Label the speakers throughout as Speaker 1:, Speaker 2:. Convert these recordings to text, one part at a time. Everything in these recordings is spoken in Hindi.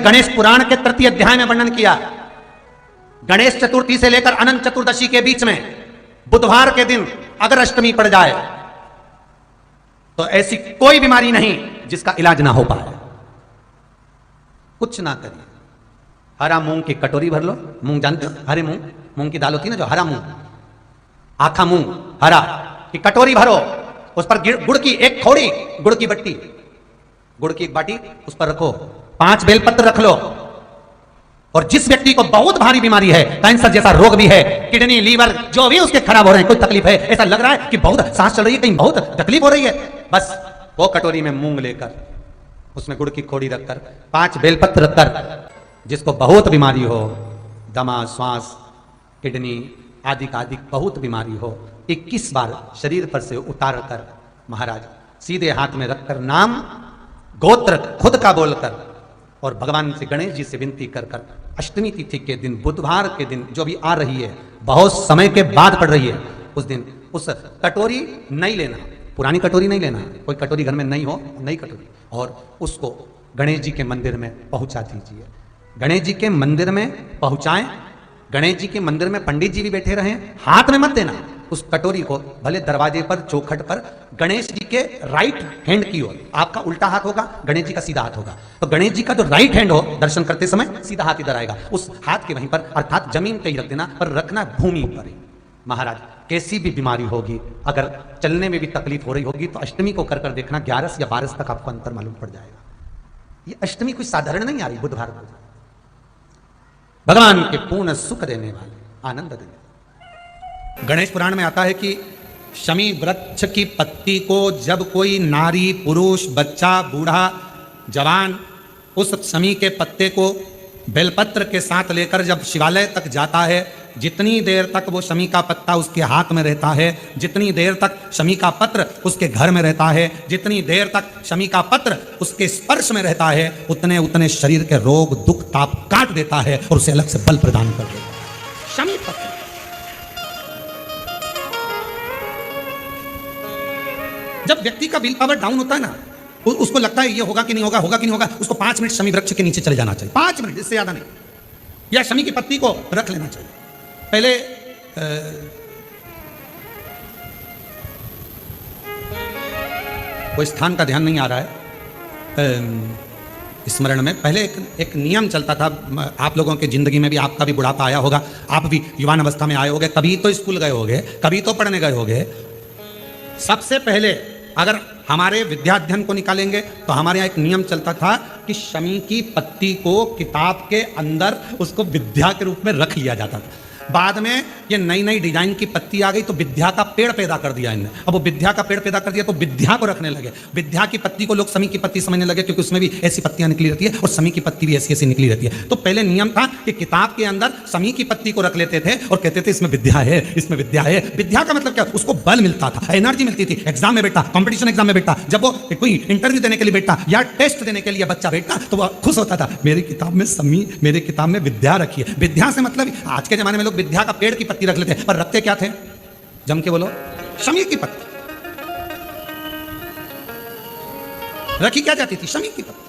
Speaker 1: गणेश पुराण के तृतीय अध्याय में वर्णन किया। गणेश चतुर्थी से लेकर अनंत चतुर्दशी के बीच में बुधवार के दिन अगर अष्टमी पड़ जाए तो ऐसी कोई बीमारी नहीं जिसका इलाज ना हो पाए। कुछ ना करिए, हरा मूंग की कटोरी भर लो। मूंग जानते हो, हरे मूंग, मूंग की दाल होती है ना, जो हरा मूंग, आखा मूंग हरा की कटोरी भरो, उस पर गुड़ की एक थोड़ी गुड़ की बट्टी, गुड़ की एक बाटी उस पर रखो, 5 बेलपत्र रख लो। और जिस व्यक्ति को बहुत भारी बीमारी है, कैंसर जैसा रोग भी है, किडनी लीवर जो भी उसके खराब हो रहे हैं, कोई तकलीफ है, ऐसा लग रहा है कि बहुत सांस चल रही है, कहीं बहुत तकलीफ हो रही है, बस वो कटोरी में मूंग लेकर उसमें गुड़ की खोड़ी रखकर 5 बेलपत्र रखकर, जिसको बहुत बीमारी हो, दमा, श्वास, किडनी आदि का आदि बहुत बीमारी हो, 21 बार शरीर पर से उतार कर महाराज सीधे हाथ में रखकर नाम गोत्र खुद का बोलकर और भगवान से गणेश जी से विनती कर कर अष्टमी तिथि के दिन, बुधवार के दिन जो भी आ रही है, बहुत समय के बाद पड़ रही है, उस दिन उस कटोरी नहीं लेना, पुरानी कटोरी नहीं लेना, कोई कटोरी घर में नहीं हो, नई कटोरी, और उसको गणेश जी के मंदिर में पहुंचा दीजिए। गणेश जी के मंदिर में पहुंचाएं, गणेश जी के मंदिर में पंडित जी भी बैठे रहें, हाथ में मत देना उस कटोरी को, भले दरवाजे पर चौखट पर गणेश जी के राइट हैंड की ओर, आपका उल्टा हाथ होगा, गणेश जी का सीधा हाथ होगा, तो गणेश जी का जो राइट हैंड हो दर्शन करते समय सीधा हाथ इधर आएगा, उस हाथ के वहीं पर अर्थात जमीन पे ही रख देना, पर रखना भूमि पर ही। महाराज कैसी भी बीमारी होगी, अगर चलने में भी तकलीफ हो रही होगी तो अष्टमी को कर कर देखना, 11 या 12 तक आपको अंतर मालूम पड़ जाएगा। ये अष्टमी कोई साधारण नहीं आ रही, बुधवार को भगवान के पूर्ण सुख देने वाले, आनंद देने वाले। गणेश पुराण में आता है कि शमी वृक्ष की पत्ती को जब कोई नारी, पुरुष, बच्चा, बूढ़ा, जवान उस शमी के पत्ते को बेलपत्र के साथ लेकर जब शिवालय तक जाता है, जितनी देर तक वो शमी का पत्ता उसके हाथ में रहता है, जितनी देर तक शमी का पत्र उसके घर में रहता है, जितनी देर तक शमी का पत्र उसके स्पर्श में रहता है, उतने उतने शरीर के रोग, दुख, ताप काट देता है और उसे अलग से बल प्रदान कर देता है। शमी पत्र जब व्यक्ति का विल पावर डाउन होता है ना, उसको लगता है ये होगा कि नहीं होगा, होगा कि नहीं होगा, उसको 5 मिनट शमी वृक्ष के नीचे चले जाना चाहिए, 5 मिनट, इससे ज्यादा नहीं, या शमी की पत्ती को रख लेना चाहिए। पहले कोई स्थान का ध्यान नहीं आ रहा है स्मरण में, पहले एक नियम चलता था, आप लोगों के जिंदगी में भी, आपका भी बुढ़ापा आया होगा, आप भी युवान अवस्था में आए होंगे, कभी तो स्कूल गए होंगे, कभी तो पढ़ने गए होंगे। सबसे पहले अगर हमारे विद्याध्ययन को निकालेंगे तो हमारे यहाँ एक नियम चलता था कि शमी की पत्ती को किताब के अंदर उसको विद्या के रूप में रख लिया जाता था। बाद में ये नई नई डिजाइन की पत्ती आ गई तो विद्या का पेड़ पैदा कर दिया इनने, अब वो विद्या का पेड़ पैदा कर दिया तो विद्या को रखने लगे। विद्या की पत्ती को लोग शमी की पत्ती समझने लगे क्योंकि उसमें भी ऐसी पत्तियां निकली रहती है और शमी की पत्ती भी ऐसी ऐसी निकली रहती है। तो पहले नियम था कि किताब के अंदर शमी की पत्ती को रख लेते थे और कहते थे इसमें विद्या है, इसमें विद्या है। विद्या का मतलब क्या, उसको बल मिलता था, एनर्जी मिलती थी। एग्जाम में बैठा, कॉम्पिटिशन एग्जाम में बैठा, जब वो कोई इंटरव्यू देने के लिए बैठा या टेस्ट देने के लिए बच्चा बैठा तो वह खुश होता था, मेरी किताब में शमी, मेरे किताब में विद्या रखी है। विद्या से मतलब आज के जमाने में लोग विद्या का पेड़ की पत्ती रख लेते हैं, पर रखते क्या थे, जम के बोलो, शमी की पत्ती रखी क्या जाती थी, शमी की पत्ती।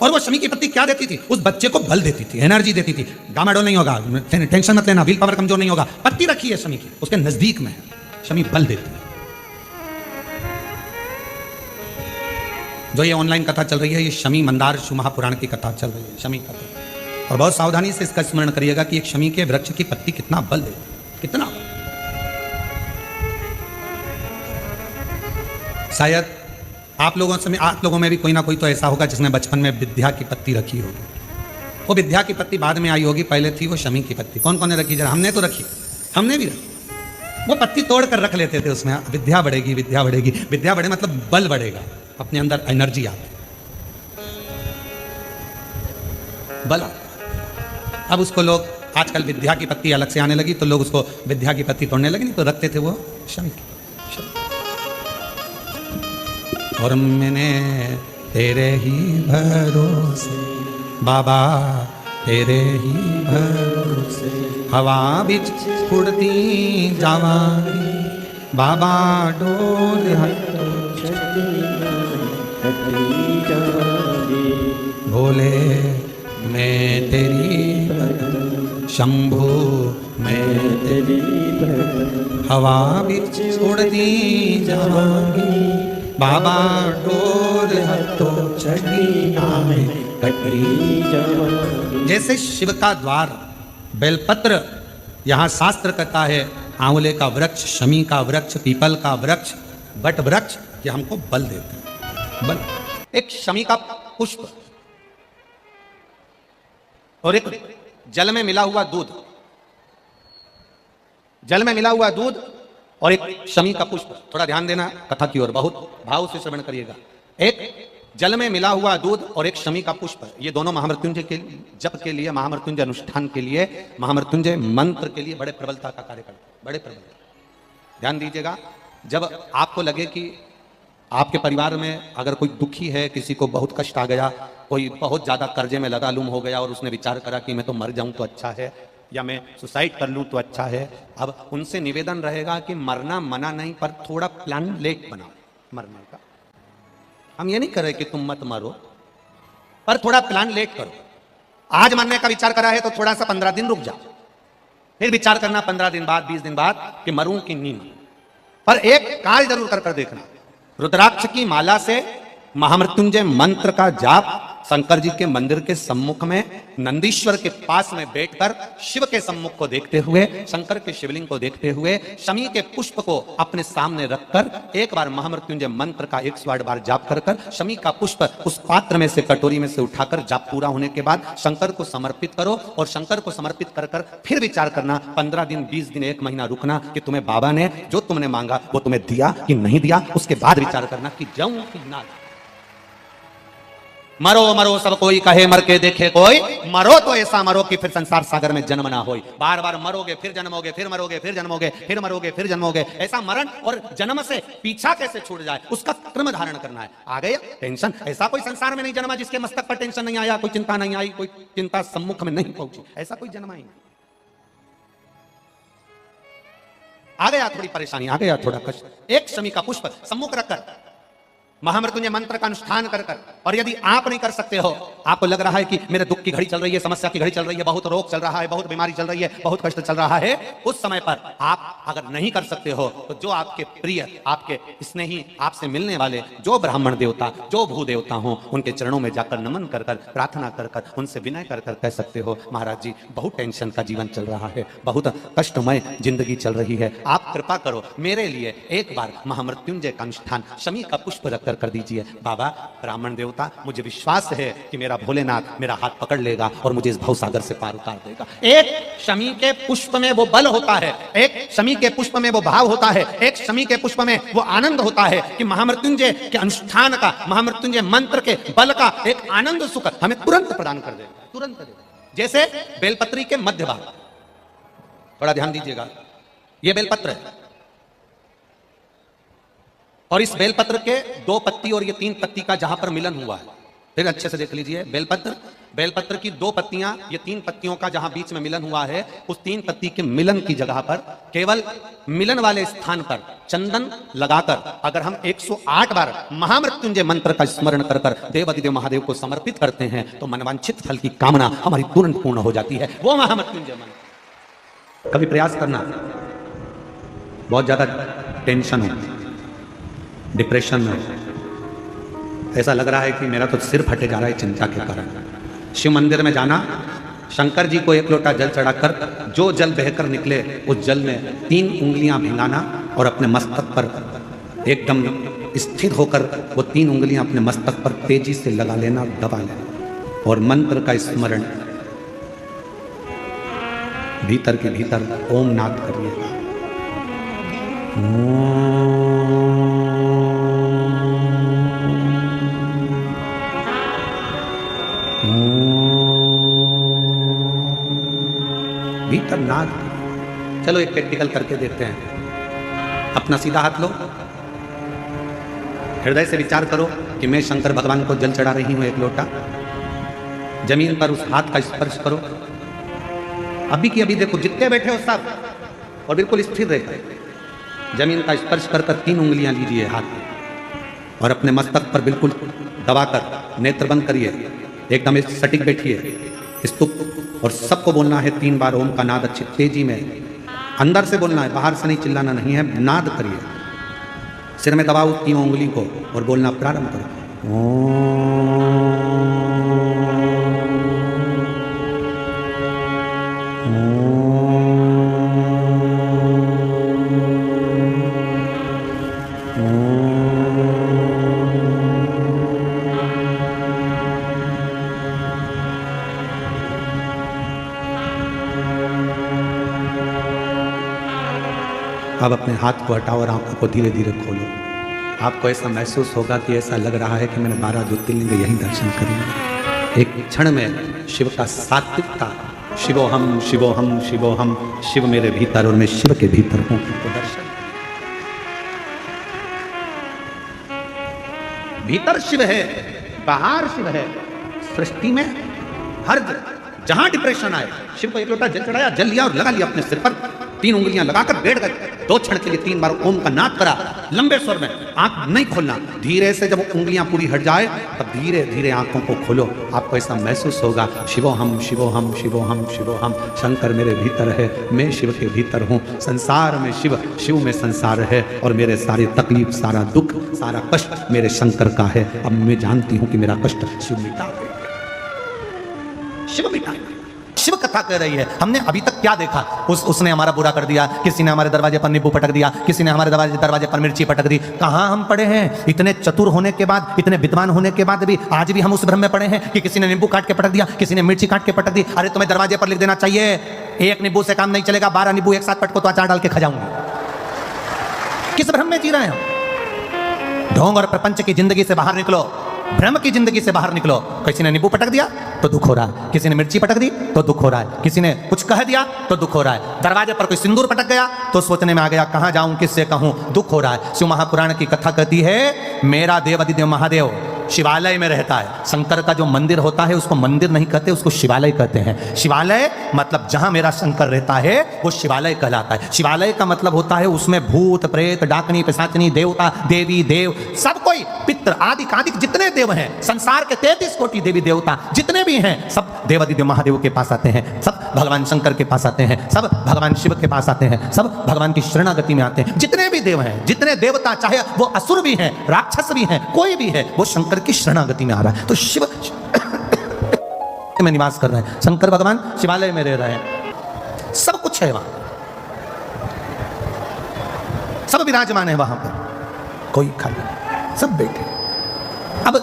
Speaker 1: और वो शमी की पत्ती क्या देती थी, उस बच्चे को बल देती थी, एनर्जी देती थी। डामाडोल नहीं होगा, टेंशन मत लेना, विल पावर कमजोर नहीं होगा, पत्ती रखी है शमी की, उसके नजदीक में है, शमी बल देती है। जो ये ऑनलाइन कथा चल रही है, ये शमी मंदार शिव महापुराण की कथा चल रही है, शमी कथा। और बहुत सावधानी से इसका स्मरण करिएगा कि एक शमी के वृक्ष की पत्ती कितना बल दे, कितना। शायद आप लोगों में भी कोई ना कोई तो ऐसा होगा जिसने बचपन में विद्या की पत्ती रखी होगी। वो विद्या की पत्ती बाद में आई होगी, पहले थी वो शमी की पत्ती। कौन कौन ने रखी, जरा हमने तो रखी, हमने भी रखी। वो पत्ती तोड़ कर रख लेते थे, उसमें विद्या बढ़ेगी, विद्या बढ़ेगी, विद्या बढ़े मतलब बल बढ़ेगा, अपने अंदर एनर्जी आती, बल आता। अब उसको लोग आजकल विद्या की पत्ती अलग से आने लगी तो लोग उसको विद्या की पत्ती तोड़ने लगे, नहीं तो रखते थे वो शमी की। और मैंने तेरे ही भरोसे बाबा, तेरे ही भरोसे हवा बिच उड़ती जावांगी बाबा, डोल भोले मैं तेरी भक्त, शंभो मैं तेरी भक्त, हवा बिच उड़दी जावांगी, बाबा डोर हथों चढ़ी आवे कटी जावांगी। जैसे शिव का द्वार बेलपत्र, यहाँ शास्त्र कहता है आंवले का वृक्ष, शमी का वृक्ष, पीपल का वृक्ष, बट वृक्ष, ये हमको बल देते हैं। बल, एक शमी का पुष्प और एक जल में मिला हुआ दूध, जल में मिला हुआ दूध और एक शमी का पुष्प। थोड़ा ध्यान देना कथा की ओर, बहुत भाव से श्रवण करिएगा। एक जल में मिला हुआ दूध और एक शमी का पुष्प, ये दोनों महामृत्युंजय के जप के लिए, महामृत्युंजय अनुष्ठान के लिए, महामृत्युंजय मंत्र के लिए बड़े प्रबलता का कार्य करते हैं, बड़े प्रबलता। ध्यान दीजिएगा, जब आपको लगे कि आपके परिवार में अगर कोई दुखी है, किसी को बहुत कष्ट आ गया, कोई बहुत ज्यादा कर्जे में लदालूम हो गया और उसने विचार करा कि मैं तो मर जाऊं तो अच्छा है, या मैं सुसाइड कर लूं तो अच्छा है, अब उनसे निवेदन रहेगा कि मरना मना नहीं, पर थोड़ा प्लान लेट बनाओ मरने का। हम ये नहीं कर रहे कि तुम मत मरो, पर थोड़ा प्लान लेट करो। आज मरने का विचार करा है तो थोड़ा सा 15 दिन रुक जाओ, फिर विचार करना 15 दिन बाद, 20 दिन बाद कि मरूं कि नहीं मरूं। पर एक कार्य जरूर कर देखना, रुद्राक्ष की माला से महामृत्युंजय मंत्र का जाप शंकर जी के मंदिर के सम्मुख में, नंदीश्वर के पास में बैठकर शिव के सम्मुख को देखते हुए, शंकर के शिवलिंग को देखते हुए, शमी के पुष्प को अपने सामने रखकर एक बार महामृत्युंजय मंत्र का 108 बार जाप कर कर शमी का पुष्प उस पात्र में से, कटोरी में से उठाकर जाप पूरा होने के बाद शंकर को समर्पित करो। और शंकर को समर्पित कर कर फिर विचार करना, 15 दिन, 20 दिन, 1 महीना रुकना कि तुम्हें बाबा ने जो तुमने मांगा वो तुम्हें दिया कि नहीं दिया। उसके बाद विचार करना कि जाऊं कि ना। मरो मरो सब कोई कहे, मर के देखे कोई, मरो तो ऐसा मरो कि फिर संसार सागर में जन्म ना होई। बार बार मरोगे फिर जन्मोगे, फिर मरोगे फिर जन्मोगे, फिर मरोगे फिर जन्मोगे। ऐसा मरण और जन्म से पीछा कैसे छूट जाए, उसका क्रम धारण करना है। आ गया टेंशन, ऐसा कोई संसार में नहीं जन्मा जिसके मस्तक पर टेंशन नहीं आया, कोई चिंता नहीं आई, कोई चिंता सम्मुख में नहीं पहुंची, ऐसा कोई जन्मा ही नहीं। आ गया थोड़ी परेशानी, आ गया थोड़ा कष्ट, एक शमी का पुष्प सम्मुख रखकर महामृत्युंजय मंत्र का अनुष्ठान कर कर। और यदि आप नहीं कर सकते हो, आपको लग रहा है कि मेरे दुख की घड़ी चल रही है, समस्या की घड़ी चल रही है, बहुत रोग चल रहा है, बहुत बीमारी चल रही है, बहुत कष्ट चल रहा है, उस समय पर आप अगर नहीं कर सकते हो तो जो आपके प्रिय, आपके स्नेही, आपसे मिलने वाले जो ब्राह्मण देवता, जो भू देवता हो, उनके चरणों में जाकर नमन कर कर, प्रार्थना कर कर, उनसे विनय कर कर कह सकते हो, महाराज जी बहुत टेंशन का जीवन चल रहा है, बहुत कष्टमय जिंदगी चल रही है, आप कृपा करो मेरे लिए एक बार महामृत्युंजय का अनुष्ठान शमी का पुष्प रख कर दीजिए। बाबा ब्राह्मण देवता, मुझे विश्वास है कि मेरा भोलेनाथ मेरा हाथ पकड़ लेगा और मुझे इस भवसागर से पार उतार देगा। एक शमी के पुष्प में वो बल होता है, एक शमी के पुष्प में वो भाव होता है, एक शमी के पुष्प में वो आनंद होता है कि महामृत्युंजय के अनुष्ठान का, महामृत्युंजय मंत्र के बल का एक आनंद सुख हमें तुरंत प्रदान कर देगा, तुरंत देगा। जैसे बेलपत्री के मध्य भाग, बड़ा ध्यान दीजिएगा, ये बेलपत्र है और इस बेलपत्र के 2 पत्ती और ये 3 पत्ती का जहां पर मिलन हुआ है, फिर अच्छे से देख लीजिए, बेलपत्र की 2 पत्तियां, ये 3 पत्तियों का जहां बीच में मिलन हुआ है, उस 3 पत्ती के मिलन की जगह पर केवल मिलन वाले स्थान पर चंदन लगाकर अगर हम 108 बार महामृत्युंजय मंत्र का स्मरण कर कर देवाधिदेव महादेव को समर्पित करते हैं तो मनवांछित फल की कामना हमारी तुरंत पूर्ण हो जाती है। वो महामृत्युंजय मंत्र कभी प्रयास करना, बहुत ज्यादा टेंशन हो, डिप्रेशन में, ऐसा लग रहा है कि मेरा तो सिर फटे जा रहा है चिंता के कारण, शिव मंदिर में जाना, शंकर जी को 1 लोटा जल चढ़ाकर जो जल बहकर निकले उस जल में 3 उंगलियां भिंगाना और अपने मस्तक पर एकदम स्थिर होकर वो 3 उंगलियां अपने मस्तक पर तेजी से लगा लेना, दबा लेना और मंत्र का स्मरण भीतर के भीतर ओम नाद करिएगा। भीतर नाद। चलो एक प्रैक्टिकल करके देखते हैं। अपना सीधा हाथ लो, हृदय से विचार करो कि मैं शंकर भगवान को जल चढ़ा रही हूं 1 लोटा। जमीन पर उस हाथ का स्पर्श करो, अभी की अभी देखो जितने बैठे हो सब, और बिल्कुल स्थिर रहकर जमीन का स्पर्श कर कर 3 उंगलियां लीजिए हाथ में और अपने मस्तक पर बिल्कुल दबाकर नेत्र बंद करिए एकदम सटीक बैठिए, स्तुप, और सबको बोलना है 3 बार ओम का नाद अच्छी तेजी में, अंदर से बोलना है, बाहर से नहीं, चिल्लाना नहीं है, नाद करिए। सिर में दबाओ 3 उंगली को और बोलना प्रारंभ करो। अब अपने हाथ को हटाओ और आंखों को धीरे धीरे खोलो। आपको ऐसा महसूस होगा कि ऐसा लग रहा है कि मैंने 12 ज्योतिर्लिंग यहीं दर्शन करेंगे। एक क्षण में शिव का सात्विकता, शिवोहम शिवोहम शिवोहम, शिव मेरे भीतर और मैं शिव के भीतर हूं, तो दर्शन। भीतर शिव है, बाहर शिव है। सृष्टि में हर जहां डिप्रेशन आए, शिव को एक लोटा जल चढ़ाया, जल लिया और लगा लिया अपने सिर पर, 3 उंगलियां लगाकर बैठ गए। 2 क्षण के लिए 3 बार ओम का नाद करा, लंबे स्वर में, आंख नहीं खोलना। धीरे से जब उंगलियां पूरी हट जाए तब धीरे धीरे आंखों को खोलो। आपको ऐसा महसूस होगा, शिवोहम शिवोहम शिवोहम शिवोहम, शंकर मेरे भीतर है, मैं शिव के भीतर हूँ। संसार में शिव, शिव में संसार है, और मेरे सारी तकलीफ, सारा दुख, सारा कष्ट मेरे शंकर का है। अब मैं जानती हूँ कि मेरा कष्ट शिव मिटा देंगे, शिव मिटा। शिव कथा कह रही है, हमने अभी तक क्या देखा? उसने हमारा बुरा कर दिया, किसी ने हमारे दरवाजे पर नींबू पटक दिया, किसी ने हमारे दरवाजे पर मिर्ची पटक दी। कहाँ हम पड़े हैं? इतने चतुर होने के बाद, इतने विद्वान होने के बाद भी आज भी हम उस भ्रम में पड़े हैं कि किसी ने नींबू काट के पटक दिया, किसी ने मिर्ची काट के पटक दी। अरे तुम्हें दरवाजे पर लिख देना चाहिए, 1 नींबू से काम नहीं चलेगा, 12 नींबू एक साथ पटको तो अचार डाल के खा जाऊंगी। किस भ्रम में जी रहे हैं हम? ढोंग और प्रपंच की जिंदगी से बाहर निकलो, भ्रम की जिंदगी से बाहर निकलो। किसी ने नींबू पटक दिया तो दुख हो रहा है, किसी ने मिर्ची पटक दी तो दुख हो रहा है, किसी ने कुछ कह दिया तो दुख हो रहा है, दरवाजे पर कोई सिंदूर पटक गया तो सोचने में आ गया कहां जाऊं, किससे कहूं, दुख हो रहा है। शिव महापुराण की कथा कहती है, मेरा देव अधिदेव महादेव शिवालय में रहता है। शंकर का जो मंदिर होता है उसको मंदिर नहीं कहते, उसको शिवालय कहते हैं। शिवालय मतलब जहां मेरा शंकर रहता है वो शिवालय कहलाता है। शिवालय का मतलब होता है उसमें भूत प्रेत डाकनी पिशाचनी देवता देवी देव सब कोई, पितृ आदि कादिक जितने देव हैं, संसार के 33 कोटि देवी देवता जितने भी हैं, सब देवादिदेव महादेव के पास आते हैं, सब भगवान शंकर के पास आते हैं, सब भगवान शिव के पास आते हैं, सब भगवान की शरणागति में आते हैं। जितने भी देव हैं, जितने देवता, चाहे वो असुर भी हैं, राक्षस भी हैं, कोई भी है, वो शंकर की शरणागति में आ रहा है। तो शिव में निवास कर रहे हैं, शंकर भगवान शिवालय में रह रहे हैं, सब कुछ है वहां, सब विराजमान है वहां पर, कोई खाली, सब बैठे। अब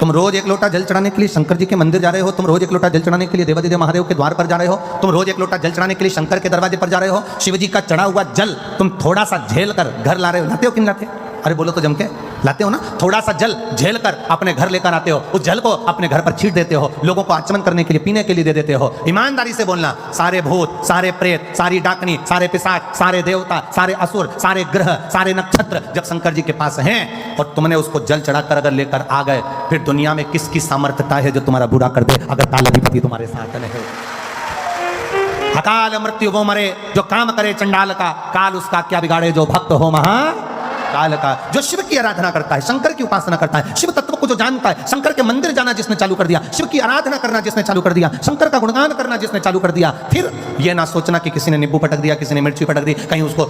Speaker 1: तुम रोज 1 लोटा जल चढ़ाने के लिए शंकर जी के मंदिर जा रहे हो, तुम रोज 1 लोटा जल चढ़ाने के लिए देवादिदेव महादेव के द्वार पर जा रहे हो, तुम रोज 1 लोटा जल चढ़ाने के लिए शंकर के दरवाजे पर जा रहे हो। शिव जी का चढ़ा हुआ जल तुम थोड़ा सा झेल कर घर ला रहे हो, लाते हो कि नहीं लाते? अरे बोलो तो जम के, लाते हो ना? थोड़ा सा जल झेल कर अपने घर लेकर आते हो, उस जल को अपने घर पर छींट देते हो, लोगों को आचमन करने के लिए, पीने के लिए दे देते हो। ईमानदारी से बोलना, सारे भूत, सारे प्रेत, सारी डाकनी, सारे पिशाच, सारे देवता, सारे असुर, सारे ग्रह, सारे नक्षत्र जब शंकर जी के पास हैं और तुमने उसको जल चढ़ाकर अगर लेकर आ गए, फिर दुनिया में किसकी सामर्थ्यता है जो तुम्हारा बुरा कर दे, अगर कालाधिपति तुम्हारे साथ नहीं। अकाल मृत्यु वो मरे जो काम करे चंडाल का, काल उसका क्या बिगाड़े जो भक्त हो महा काल का। जो शिव की आराधना करता है, शंकर की उपासना करता है, शिव तत्व को जो जानता है, शंकर के मंदिर जाना जिसने चालू कर दिया, शिव की आराधना करना जिसने चालू कर दिया, शंकर का गुणगान करना जिसने चालू कर दिया, फिर ये ना सोचना कि किसी ने नींबू पटक दिया, किसी ने मिर्ची पटक दी, कहीं उसको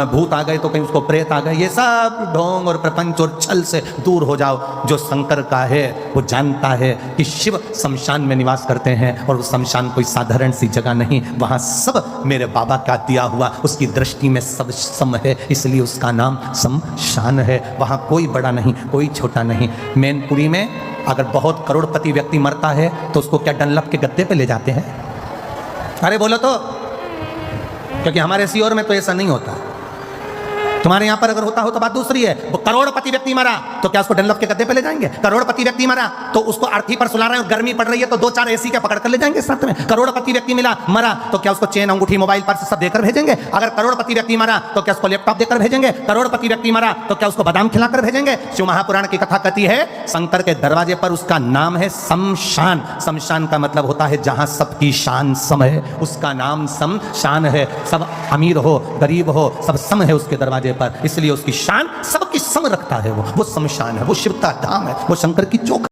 Speaker 1: भूत आ गए तो कहीं उसको प्रेत आ गए। ये सब ढोंग और प्रपंच और छल से दूर हो जाओ। जो शंकर का है वो जानता है कि शिव शमशान में निवास करते हैं, और वो शमशान कोई साधारण सी जगह नहीं, वहां सब मेरे बाबा का दिया हुआ, उसकी दृष्टि में सब सम है, इसलिए उसका नाम शमशान है। वहां कोई बड़ा नहीं, कोई छोटा नहीं। मैनपुरी में अगर बहुत करोड़पति व्यक्ति मरता है तो उसको क्या डनलप के गद्दे पे ले जाते हैं? अरे बोलो तो, क्योंकि हमारे सीओर में तो ऐसा नहीं होता। तुम्हारे यहां पर अगर होता हो तो बात दूसरी है। वो करोड़पति व्यक्ति मरा तो क्या उसको डनलप के गद्दे पे ले जाएंगे? करोड़पति व्यक्ति मरा तो उसको अर्थी पर सुला रहे हैं और गर्मी पड़ रही है तो 2-4 एसी के पकड़ कर ले जाएंगे साथ में। करोड़पति व्यक्ति मरा तो क्या उसको चेन अंगूठी मोबाइल पर सब देकर भेजेंगे? अगर करोड़पति व्यक्ति मरा तो क्या उसको लैपटॉप देकर भेजेंगे? करोड़पति व्यक्ति मरा तो क्या उसको बादाम खिलाकर भेजेंगे? शिव महापुराण की कथा कहती है, शंकर के दरवाजे पर उसका नाम है शमशान। शमशान का मतलब होता है जहां सबकी शान सम है, उसका नाम शमशान है। सब अमीर हो गरीब हो सब सम है उसके दरवाजे पर, इसलिए उसकी शान सबकी सम रखता है। वो शमशान है, वो शिव का धाम है, वो शंकर की चौक